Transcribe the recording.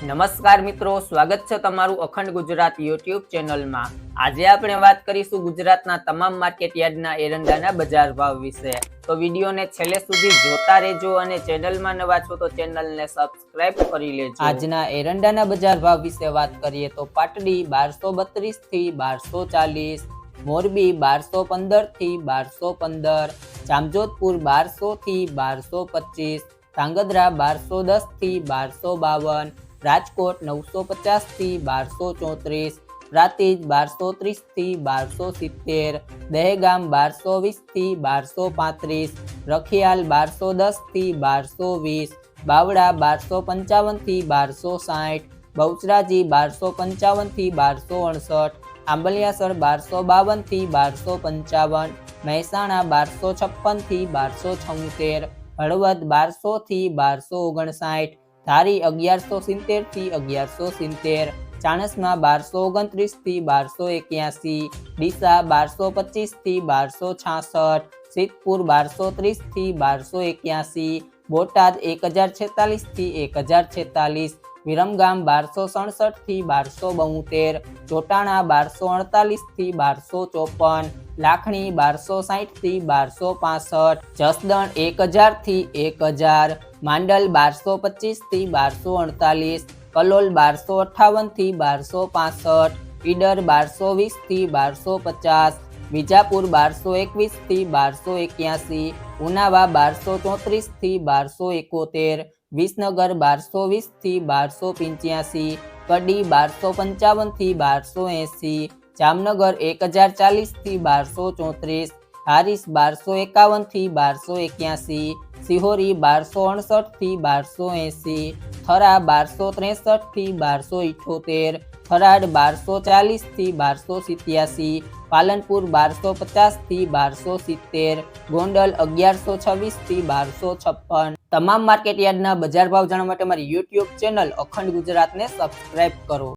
નમસ્કાર મિત્રો, સ્વાગત છે તમારું અખંડ ગુજરાત યુટ્યુબ ચેનલમાં। આજે આપણે વાત કરીશું ગુજરાતના તમામ માર્કેટ યાર્ડના એરંડાના બજાર ભાવ વિશે। તો વિડીયોને છેલ્લે સુધી જોતા રહેજો અને ચેનલમાં નવા છો તો ચેનલને સબસ્ક્રાઇબ કરી લેજો। આજના એરંડાના બજાર ભાવ વિશે વાત કરીએ તો પાટડી 1232 થી 1240, મોરબી 1215 થી 1215, જામજોધપુર 1200 થી 1225, ધાંગધ્રા 1210 થી 1252, રાજકોટ 950 થી 1234, પ્રાંતિજ 1230 થી 1270, દહેગામ 1220 થી 1235, રખિયાલ 1210 થી 1220, બાવડા 1255 થી 1260, બહુચરાજી 1255 થી 1268, આંબલિયાસર 1252 થી 1255, મહેસાણા 1256 થી 1276, હળવદ 1200 થી 1259, ધારી 1170 થી 1170, ચાણસ્મા 1229 થી 1281, ડીસા 1225 થી 1266, સિદ્ધપુર 1230 થી 1281, બોટાદ 1046 થી 1046, વિરમગામ 1267 થી 1272, ચોટાણા 1248 થી 1254, લાખણી 1260 થી 1265, જસદણ 1000 થી 1000, માંડલ 1225 થી 1248, કલોલ 1258 થી 1265, ઈડર 1220 થી 1250, વિજાપુર 1221 થી 1281, ઉનાવા 1234 થી 1271, વિસનગર 1220 થી 1285, કડી 1255 થી 1280, જામનગર 1040 થી 1234, હારીસ 1251 થી 1281, સિહોરી 1268 થી 1280, થરા 1263 થી 1278, થરાદ 1240 થી 1287, પાલનપુર 1250 થી 1270, ગોંડલ 1126 થી 1256। તમામ માર્કેટ યાર્ડના બજાર ભાવ જાણવા માટે મારી યુટ્યુબ ચેનલ અખંડ ગુજરાતને સબસ્ક્રાઇબ કરો।